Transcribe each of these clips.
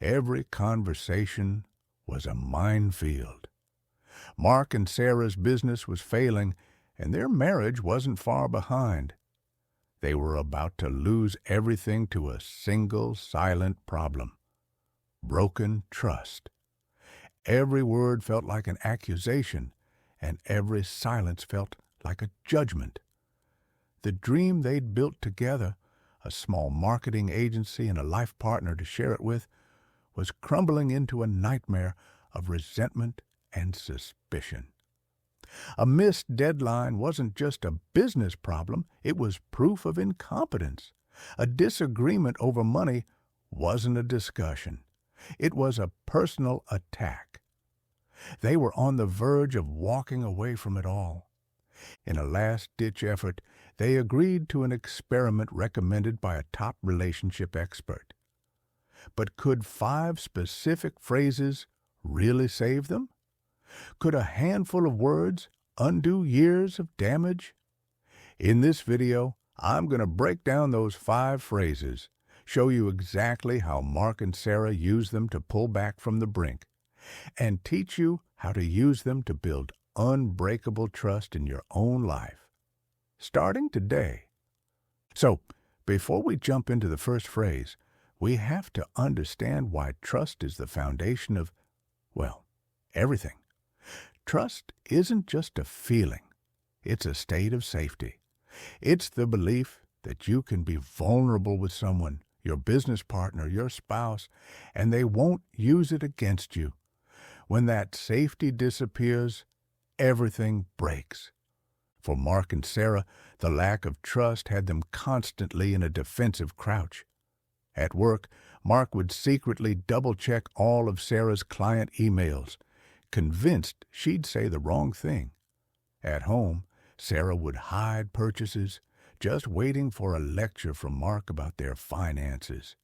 Every conversation was a minefield. Mark and Sarah's business was failing, and their marriage wasn't far behind. They were about to lose everything to a single silent problem: broken trust. Every word felt like an accusation, and every silence felt like a judgment. The dream they'd built together, a small marketing agency and a life partner to share it with, was crumbling into a nightmare of resentment and suspicion. A missed deadline wasn't just a business problem, it was proof of incompetence. A disagreement over money wasn't a discussion. It was a personal attack. They were on the verge of walking away from it all. In a last-ditch effort, they agreed to an experiment recommended by a top relationship expert. But could 5 specific phrases really save them? Could a handful of words undo years of damage? In this video, I'm going to break down those 5 phrases, show you exactly how Mark and Sarah used them to pull back from the brink, and teach you how to use them to build unbreakable trust in your own life, starting today. So, before we jump into the first phrase, we have to understand why trust is the foundation of, well, everything. Trust isn't just a feeling. It's a state of safety. It's the belief that you can be vulnerable with someone, your business partner, your spouse, and they won't use it against you. When that safety disappears, everything breaks. For Mark and Sarah, the lack of trust had them constantly in a defensive crouch. At work, Mark would secretly double-check all of Sarah's client emails, convinced she'd say the wrong thing. At home, Sarah would hide purchases, just waiting for a lecture from Mark about their finances.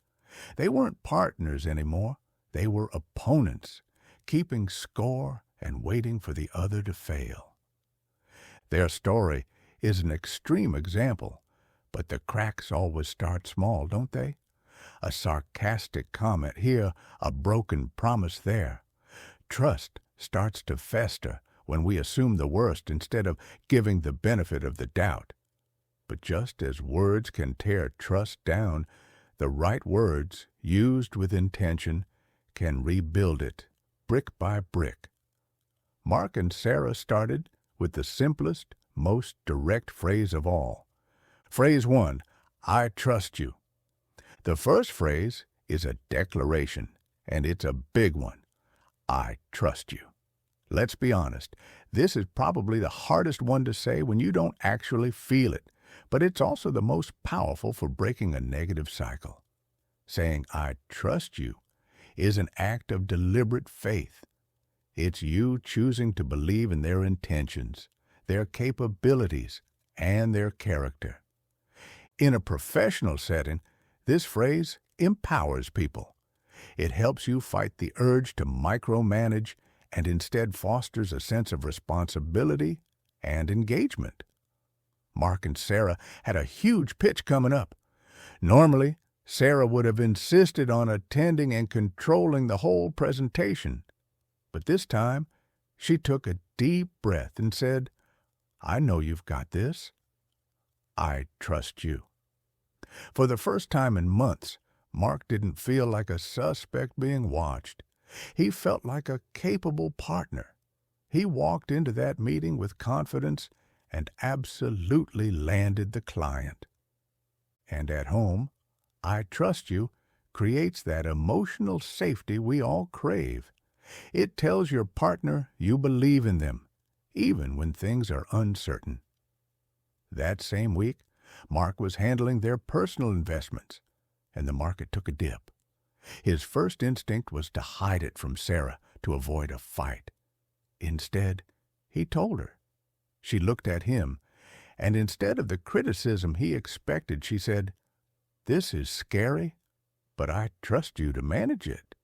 They weren't partners anymore. They were opponents, keeping score and waiting for the other to fail. Their story is an extreme example, but the cracks always start small, don't they? A sarcastic comment here, a broken promise there. Trust starts to fester when we assume the worst instead of giving the benefit of the doubt. But just as words can tear trust down, the right words, used with intention, can rebuild it, brick by brick. Mark and Sarah started with the simplest, most direct phrase of all. Phrase 1, I trust you. The first phrase is a declaration, and it's a big one. I trust you. Let's be honest, this is probably the hardest one to say when you don't actually feel it, but it's also the most powerful for breaking a negative cycle. Saying I trust you is an act of deliberate faith. It's you choosing to believe in their intentions, their capabilities, and their character. In a professional setting, this phrase empowers people. It helps you fight the urge to micromanage and instead fosters a sense of responsibility and engagement. Mark and Sarah had a huge pitch coming up. Normally, Sarah would have insisted on attending and controlling the whole presentation. But this time, she took a deep breath and said, I know you've got this. I trust you. For the first time in months, Mark didn't feel like a suspect being watched. He felt like a capable partner. He walked into that meeting with confidence and absolutely landed the client. And at home, I trust you creates that emotional safety we all crave. It tells your partner you believe in them, even when things are uncertain. That same week, Mark was handling their personal investments, and the market took a dip. His first instinct was to hide it from Sarah to avoid a fight. Instead, he told her. She looked at him, and instead of the criticism he expected, she said, This is scary, but I trust you to manage it.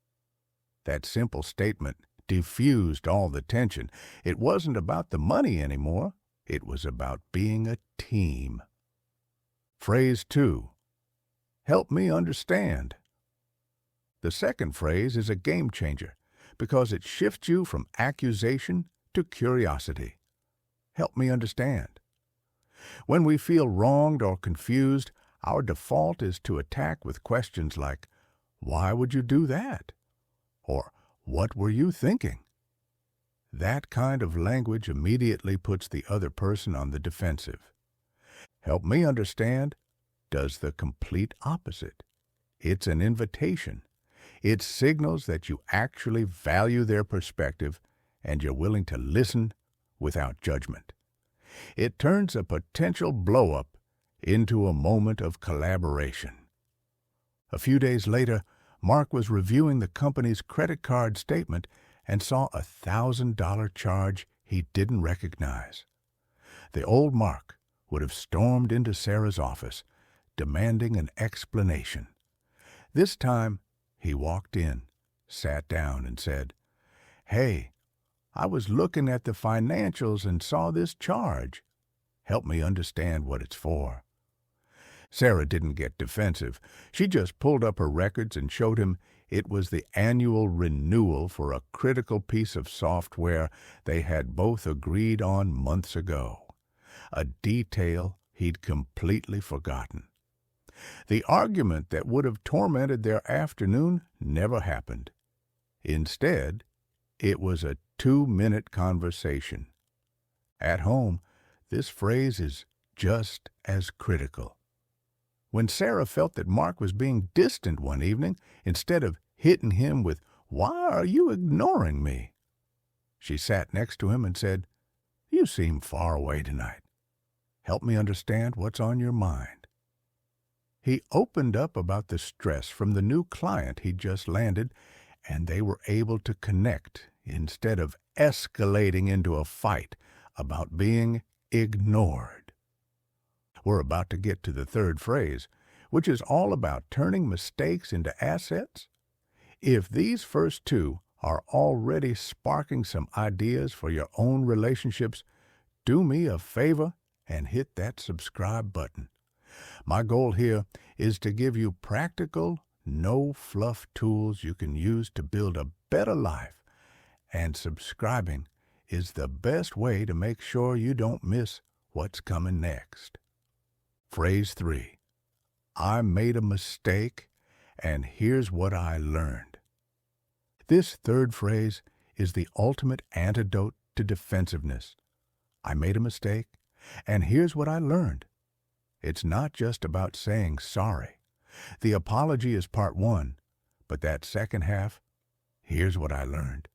That simple statement diffused all the tension. It wasn't about the money anymore. It was about being a team. Phrase 2. Help me understand. The second phrase is a game changer because it shifts you from accusation to curiosity. Help me understand. When we feel wronged or confused, our default is to attack with questions like, "Why would you do that?" Or, "What were you thinking?" That kind of language immediately puts the other person on the defensive. Help me understand does the complete opposite. It's an invitation. It signals that you actually value their perspective and you're willing to listen without judgment. It turns a potential blow-up into a moment of collaboration. A few days later, Mark was reviewing the company's credit card statement and saw a $1,000 charge he didn't recognize. The old Mark would have stormed into Sarah's office, demanding an explanation. This time, he walked in, sat down, and said, "Hey, I was looking at the financials and saw this charge. Help me understand what it's for." Sarah didn't get defensive. She just pulled up her records and showed him it was the annual renewal for a critical piece of software they had both agreed on months ago, a detail he'd completely forgotten. The argument that would have tormented their afternoon never happened. Instead, it was a 2-minute conversation. At home, this phrase is just as critical. When Sarah felt that Mark was being distant one evening, instead of hitting him with, "Why are you ignoring me?" she sat next to him and said, "You seem far away tonight. Help me understand what's on your mind." He opened up about the stress from the new client he'd just landed, and they were able to connect instead of escalating into a fight about being ignored. We're about to get to the third phrase, which is all about turning mistakes into assets. If these first two are already sparking some ideas for your own relationships, do me a favor and hit that subscribe button. My goal here is to give you practical, no-fluff tools you can use to build a better life, and subscribing is the best way to make sure you don't miss what's coming next. Phrase 3. I made a mistake, and here's what I learned. This third phrase is the ultimate antidote to defensiveness. I made a mistake, and here's what I learned. It's not just about saying sorry. The apology is part one, but that second half, here's what I learned,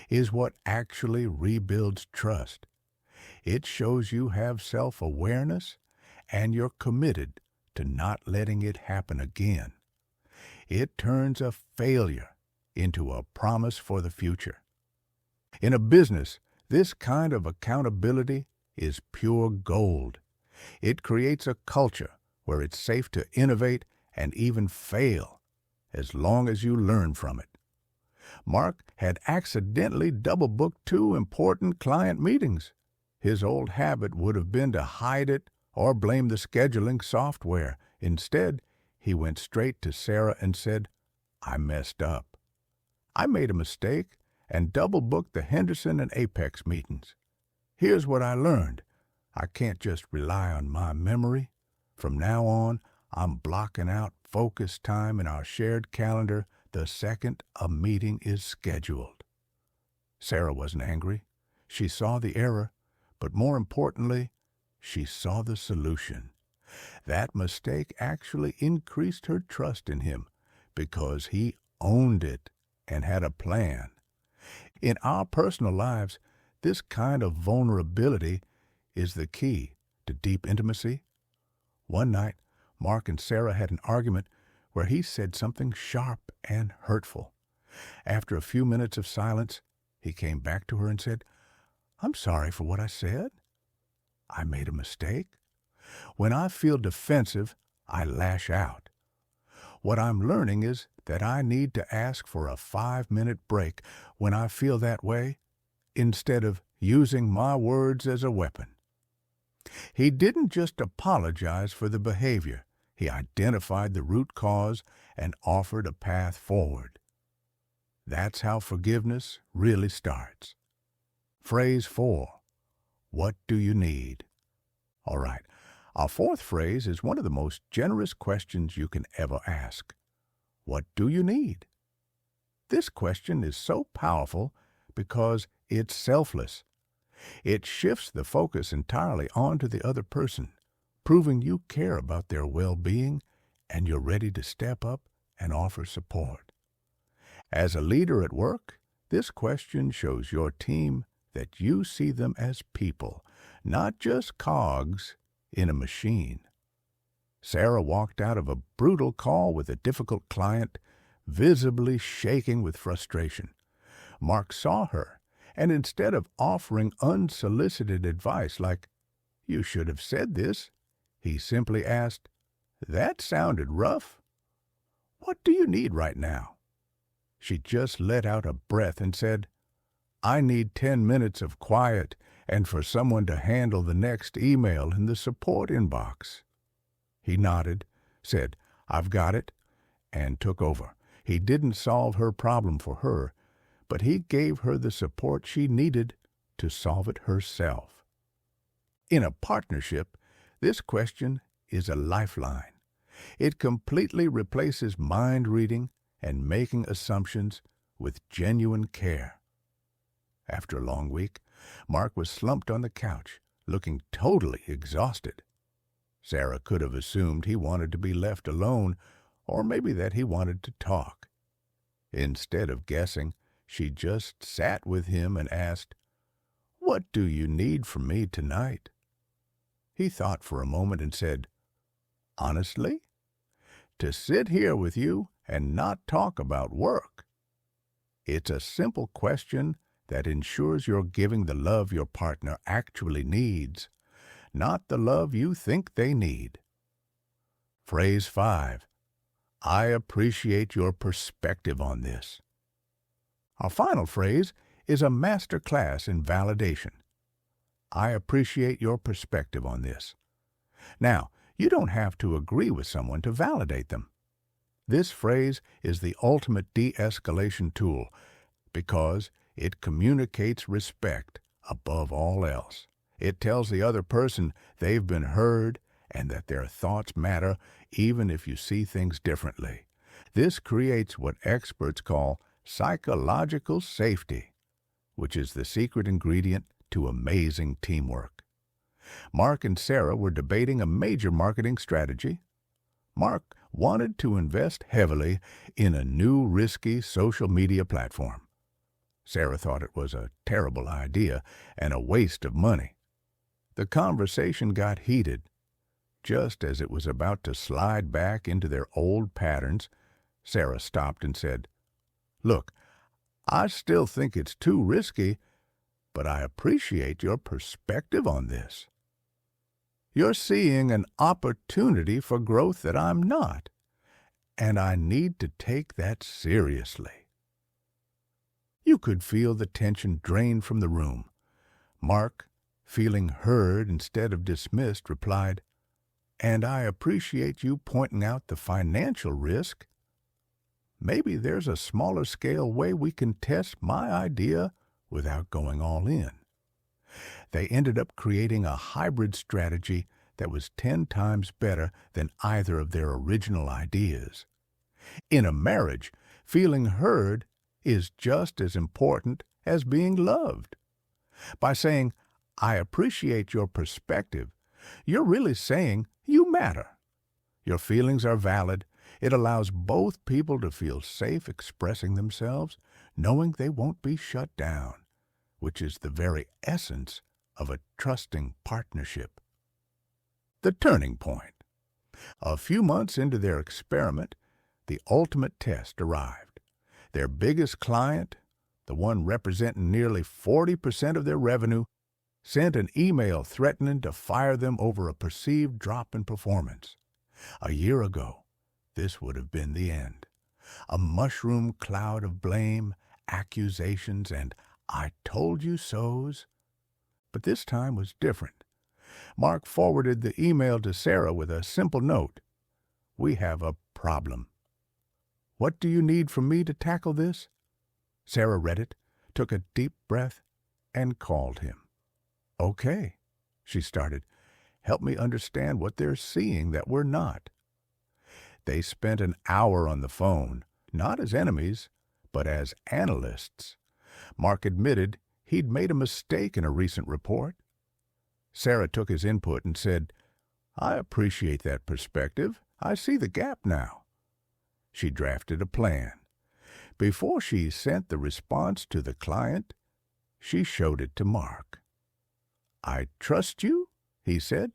is what actually rebuilds trust. It shows you have self-awareness and you're committed to not letting it happen again. It turns a failure into a promise for the future. In a business, this kind of accountability is pure gold. It creates a culture where it's safe to innovate and even fail, as long as you learn from it. Mark had accidentally double-booked 2 important client meetings. His old habit would have been to hide it or blame the scheduling software. Instead, he went straight to Sarah and said, "I messed up. I made a mistake and double-booked the Henderson and Apex meetings. Here's what I learned. I can't just rely on my memory. From now on, I'm blocking out focus time in our shared calendar the second a meeting is scheduled." Sarah wasn't angry. She saw the error, but more importantly, she saw the solution. That mistake actually increased her trust in him because he owned it and had a plan. In our personal lives, this kind of vulnerability is the key to deep intimacy. One night, Mark and Sarah had an argument where he said something sharp and hurtful. After a few minutes of silence, he came back to her and said, "I'm sorry for what I said. I made a mistake. When I feel defensive, I lash out. What I'm learning is that I need to ask for a 5-minute break when I feel that way, instead of using my words as a weapon." He didn't just apologize for the behavior. He identified the root cause and offered a path forward. That's how forgiveness really starts. Phrase 4. What do you need? All right. Our fourth phrase is one of the most generous questions you can ever ask. What do you need? This question is so powerful because it's selfless. It shifts the focus entirely onto the other person, proving you care about their well-being and you're ready to step up and offer support. As a leader at work, this question shows your team that you see them as people, not just cogs in a machine. Sarah walked out of a brutal call with a difficult client, visibly shaking with frustration. Mark saw her, and instead of offering unsolicited advice like, "You should have said this," he simply asked, "That sounded rough. What do you need right now?" She just let out a breath and said, "I need 10 minutes of quiet and for someone to handle the next email in the support inbox." He nodded, said, "I've got it," and took over. He didn't solve her problem for her, but he gave her the support she needed to solve it herself. In a partnership, this question is a lifeline. It completely replaces mind reading and making assumptions with genuine care. After a long week, Mark was slumped on the couch, looking totally exhausted. Sarah could have assumed he wanted to be left alone, or maybe that he wanted to talk. Instead of guessing, she just sat with him and asked, "What do you need from me tonight?" He thought for a moment and said, "Honestly, to sit here with you and not talk about work." It's a simple question that ensures you're giving the love your partner actually needs, not the love you think they need. Phrase 5. I appreciate your perspective on this. Our final phrase is a master class in validation. I appreciate your perspective on this. Now, you don't have to agree with someone to validate them. This phrase is the ultimate de-escalation tool because it communicates respect above all else. It tells the other person they've been heard and that their thoughts matter even if you see things differently. This creates what experts call psychological safety, which is the secret ingredient to amazing teamwork. Mark and Sarah were debating a major marketing strategy. Mark wanted to invest heavily in a new risky social media platform. Sarah thought it was a terrible idea and a waste of money. The conversation got heated. Just as it was about to slide back into their old patterns, Sarah stopped and said, "Look, I still think it's too risky, but I appreciate your perspective on this. You're seeing an opportunity for growth that I'm not, and I need to take that seriously." You could feel the tension drain from the room. Mark, feeling heard instead of dismissed, replied, "And I appreciate you pointing out the financial risk. Maybe there's a smaller scale way we can test my idea without going all in." They ended up creating a hybrid strategy that was 10 times better than either of their original ideas. In a marriage, feeling heard is just as important as being loved. By saying, "I appreciate your perspective," you're really saying you matter. Your feelings are valid. It allows both people to feel safe expressing themselves, knowing they won't be shut down, which is the very essence of a trusting partnership. The turning point. A few months into their experiment, the ultimate test arrived. Their biggest client, the one representing nearly 40% of their revenue, sent an email threatening to fire them over a perceived drop in performance. A year ago, this would have been the end. A mushroom cloud of blame, accusations, and "I told you so's." But this time was different. Mark forwarded the email to Sarah with a simple note. we have a problem. What do you need from me to tackle this?" Sarah read it, took a deep breath, and called him. "Okay," she started. "Help me understand what they're seeing that we're not." They spent an hour on the phone, not as enemies, but as analysts. Mark admitted he'd made a mistake in a recent report. Sarah took his input and said, "I appreciate that perspective. I see the gap now." She drafted a plan. Before she sent the response to the client, she showed it to Mark. "I trust you," he said.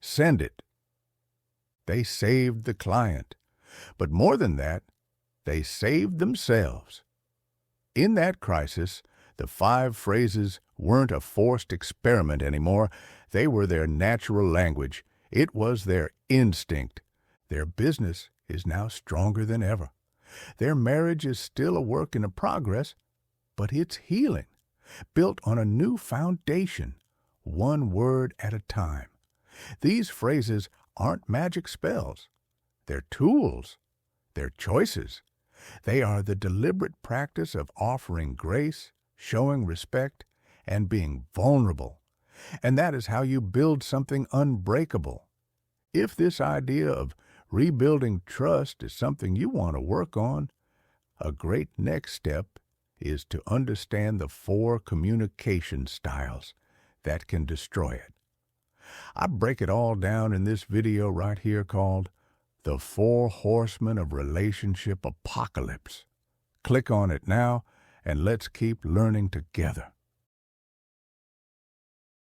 "Send it." They saved the client, but more than that, they saved themselves. In that crisis, the 5 phrases weren't a forced experiment anymore. They were their natural language. It was their instinct. Their business is now stronger than ever. Their marriage is still a work in progress, but it's healing, built on a new foundation, one word at a time. These phrases aren't magic spells. They're tools. They're choices. They are the deliberate practice of offering grace, showing respect, and being vulnerable. And that is how you build something unbreakable. If this idea of rebuilding trust is something you want to work on, a great next step is to understand the 4 communication styles that can destroy it. I break it all down in this video right here called The 4 Horsemen of Relationship Apocalypse. Click on it now and let's keep learning together.